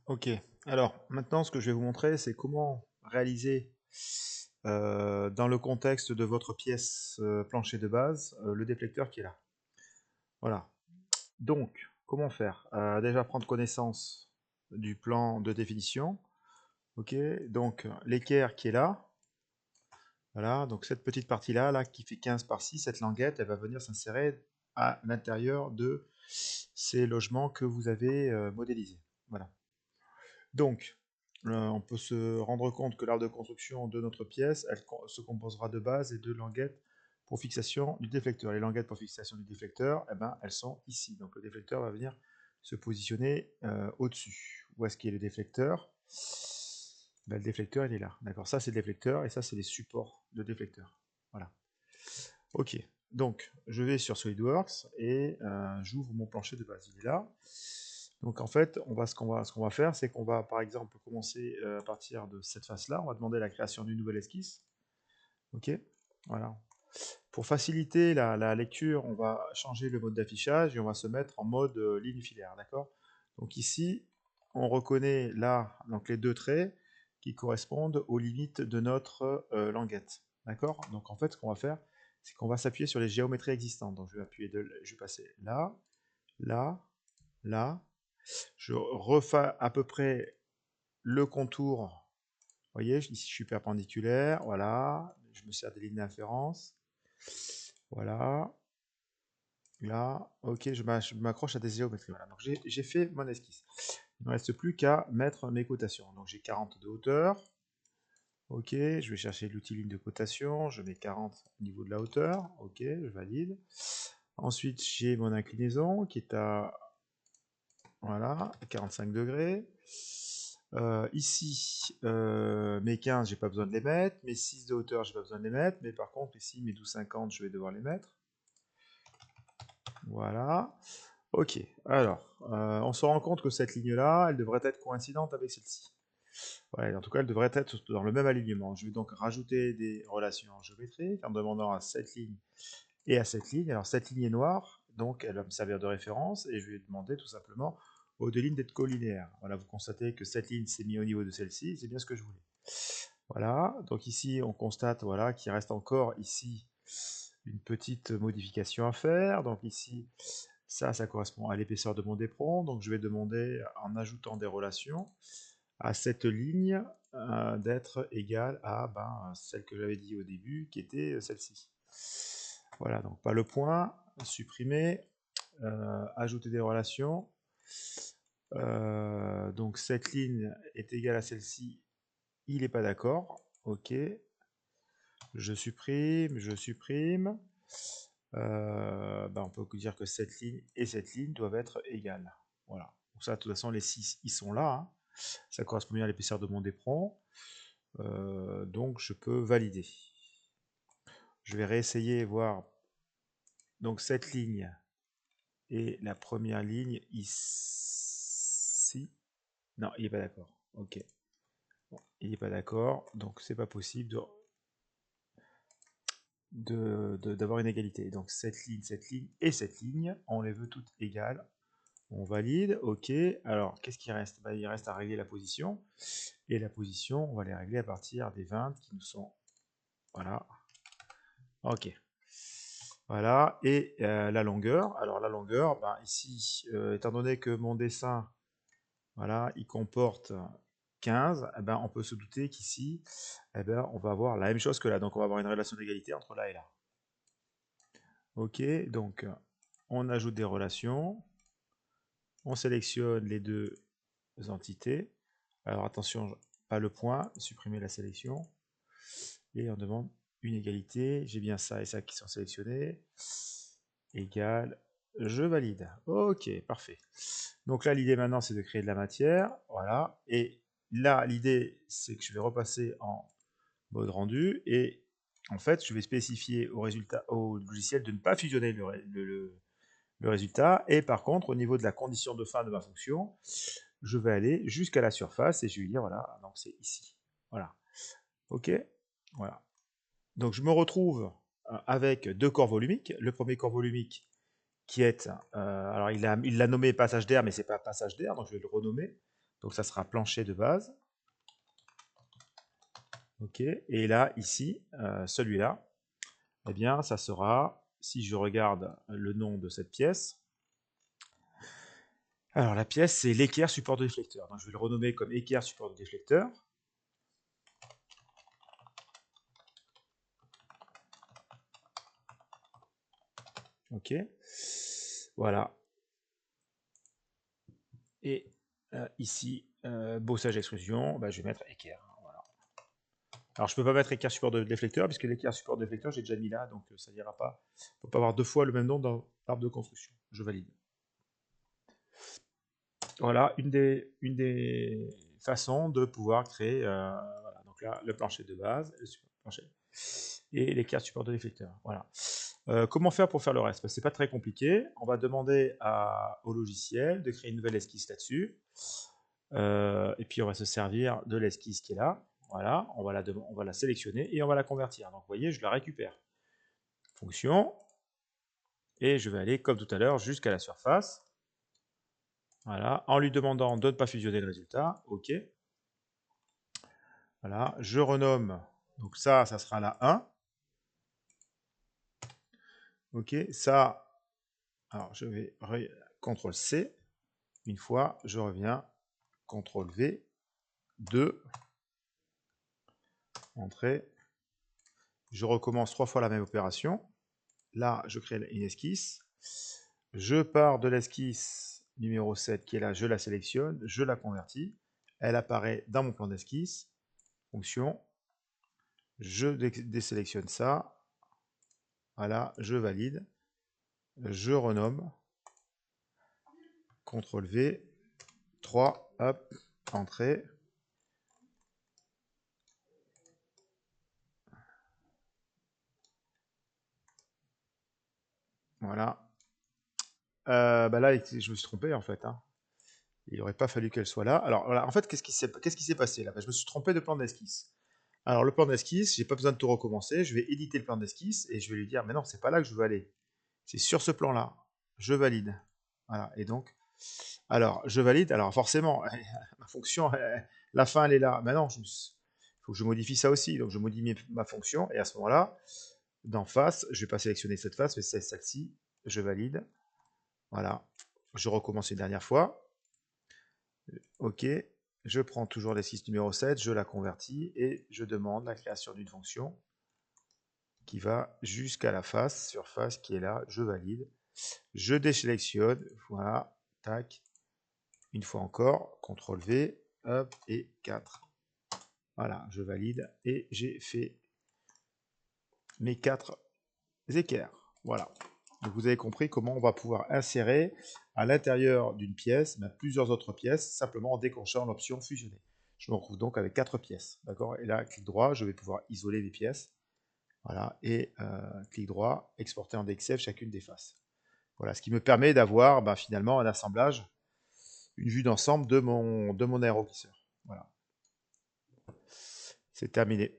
Ok, alors maintenant ce que je vais vous montrer, c'est comment réaliser dans le contexte de votre pièce plancher de base le déflecteur qui est là. Voilà. Donc, comment faire? Déjà prendre connaissance du plan de définition. Ok, donc l'équerre qui est là. Voilà, donc cette petite partie-là, là, qui fait 15 par 6, cette languette, elle va venir s'insérer à l'intérieur de ces logements que vous avez modélisés. Voilà. Donc, on peut se rendre compte que l'arbre de construction de notre pièce, se composera de bases et de languettes pour fixation du déflecteur. Les languettes pour fixation du déflecteur, eh ben, elles sont ici. Donc le déflecteur va venir se positionner au-dessus. Où est-ce qu'il est le déflecteur? Ben, le déflecteur, il est là. D'accord, ça c'est le déflecteur et ça c'est les supports de déflecteur. Voilà. Ok, donc je vais sur SolidWorks et j'ouvre mon plancher de base. Il est là. Donc en fait, ce qu'on va faire, c'est qu'on va par exemple commencer à partir de cette face-là. On va demander la création d'une nouvelle esquisse. Ok, voilà. Pour faciliter la lecture, on va changer le mode d'affichage et on va se mettre en mode ligne filaire, d'accord? Donc ici, on reconnaît là donc les deux traits qui correspondent aux limites de notre languette, d'accord? Donc en fait, ce qu'on va faire, c'est qu'on va s'appuyer sur les géométries existantes. Donc je vais passer là, là, là. Je refais à peu près le contour. Vous voyez, ici je suis perpendiculaire, voilà. Je me sers des lignes d'inférence. Voilà. Là, ok, je m'accroche à des géométries. Voilà. Donc j'ai fait mon esquisse. Il ne me reste plus qu'à mettre mes cotations. Donc j'ai 40 de hauteur. Ok, je vais chercher l'outil ligne de cotation. Je mets 40 au niveau de la hauteur. Ok, je valide. Ensuite, j'ai mon inclinaison qui est à voilà, 45 degrés. Ici, mes 15, j'ai pas besoin de les mettre. Mes 6 de hauteur, j'ai pas besoin de les mettre. Mais par contre, ici, mes 12,50, je vais devoir les mettre. Voilà. Ok. Alors, on se rend compte que cette ligne-là, elle devrait être coïncidente avec celle-ci. Ouais, en tout cas, elle devrait être dans le même alignement. Je vais donc rajouter des relations géométriques en demandant à cette ligne et à cette ligne. Alors, cette ligne est noire, donc elle va me servir de référence et je vais demander tout simplement aux deux lignes d'être collinéaires. Voilà, vous constatez que cette ligne s'est mise au niveau de celle-ci, c'est bien ce que je voulais. Voilà, donc ici on constate voilà, qu'il reste encore ici une petite modification à faire. Donc ici, ça correspond à l'épaisseur de mon d'éperon. Donc je vais demander, en ajoutant des relations, à cette ligne d'être égale à celle que j'avais dit au début, qui était celle-ci. Voilà, donc pas le point, supprimer, ajouter des relations. Donc cette ligne est égale à celle-ci, il n'est pas d'accord. Ok, je supprime, je supprime. On peut dire que cette ligne et cette ligne doivent être égales. Voilà. Donc ça, de toute façon, les 6, ils sont là. Hein. Ça correspond bien à l'épaisseur de mon éperon. Donc je peux valider. Je vais réessayer, voir. Donc cette ligne et la première ligne ici. Non, il n'est pas d'accord. Ok. Bon, il n'est pas d'accord. Donc c'est pas possible d'avoir une égalité. Donc cette ligne et cette ligne, on les veut toutes égales. On valide, ok. Alors, qu'est-ce qui reste? Il reste à régler la position. Et la position, on va les régler à partir des 20 qui nous sont... Voilà. Ok. Voilà. Et la longueur. Alors, la longueur, ici, étant donné que mon dessin, voilà, il comporte 15, on peut se douter qu'ici, on va avoir la même chose que là. Donc, on va avoir une relation d'égalité entre là et là. Ok. Donc, on ajoute des relations. On sélectionne les deux entités. Alors attention, pas le point, supprimer la sélection. Et on demande une égalité. J'ai bien ça et ça qui sont sélectionnés. Égal, je valide. Ok, parfait. Donc là, l'idée maintenant, c'est de créer de la matière. Voilà. Et là, l'idée, c'est que je vais repasser en mode rendu. Et en fait, je vais spécifier au logiciel de ne pas fusionner le résultat. Et par contre, au niveau de la condition de fin de ma fonction, je vais aller jusqu'à la surface et je vais dire, voilà, donc c'est ici. Voilà. Ok. Voilà. Donc je me retrouve avec deux corps volumiques. Le premier corps volumique qui est, alors il l'a nommé passage d'air, mais c'est pas passage d'air, donc je vais le renommer Donc ça sera plancher de base. Ok, et là, ici, celui-là, eh bien, ça sera, si je regarde le nom de cette pièce, alors la pièce, c'est l'équerre support de déflecteur. Donc je vais le renommer comme équerre support de déflecteur. Ok, voilà. Et ici, bossage extrusion, bah, je vais mettre équerre. Voilà. Alors je ne peux pas mettre équerre support de déflecteur, puisque l'équerre support de déflecteur, j'ai déjà mis là, donc ça n'ira pas. Il ne faut pas avoir deux fois le même nom dans l'arbre de construction. Je valide. Voilà une des façons de pouvoir créer voilà, donc là, le plancher de base, le support plancher, et l'équerre support de déflecteur. Voilà. Comment faire pour faire le reste? C'est pas très compliqué. On va demander au logiciel de créer une nouvelle esquisse là-dessus. Et puis on va se servir de l'esquisse qui est là. Voilà, on va la sélectionner et on va la convertir. Donc vous voyez, je la récupère. Fonction. Et je vais aller, comme tout à l'heure, jusqu'à la surface. Voilà, en lui demandant de ne pas fusionner le résultat. OK. Voilà, je renomme. Donc ça sera la 1. OK, ça, alors je vais CTRL-C. Une fois, je reviens, CTRL-V, 2, entrée. Je recommence 3 fois la même opération. Là, je crée une esquisse. Je pars de l'esquisse numéro 7 qui est là, je la sélectionne, je la convertis. Elle apparaît dans mon plan d'esquisse. Fonction. Je désélectionne ça. Voilà, je valide. Je renomme. CTRL-V. 3, hop, entrée. Voilà. Bah là, je me suis trompé en fait. Hein. Il n'aurait pas fallu qu'elle soit là. Alors, voilà, en fait, qu'est-ce qui s'est passé là? Je me suis trompé de plan d'esquisse. Alors, le plan d'esquisse, j'ai pas besoin de tout recommencer. Je vais éditer le plan d'esquisse et je vais lui dire, mais non, c'est pas là que je veux aller. C'est sur ce plan-là. Je valide. Voilà. Et donc, alors, je valide. Alors, forcément, ma fonction, la fin, elle est là. Mais non, il faut que je modifie ça aussi. Donc, je modifie ma fonction et à ce moment-là, d'en face, je vais pas sélectionner cette face, mais c'est celle-ci. Je valide. Voilà. Je recommence une dernière fois. OK, je prends toujours l'esquisse numéro 7, je la convertis et je demande la création d'une fonction qui va jusqu'à la face, surface qui est là, je valide. Je désélectionne, voilà, tac, une fois encore, CTRL-V, hop, et 4. Voilà, je valide et j'ai fait mes 4 équerres. Voilà. Donc vous avez compris comment on va pouvoir insérer à l'intérieur d'une pièce plusieurs autres pièces, simplement en déclenchant l'option fusionner. Je me retrouve donc avec 4 pièces. D'accord? Et là, clic droit, je vais pouvoir isoler les pièces. Voilà. Et clic droit, exporter en DXF chacune des faces. Voilà, ce qui me permet d'avoir finalement un assemblage, une vue d'ensemble de mon aéroglisseur. Voilà. C'est terminé.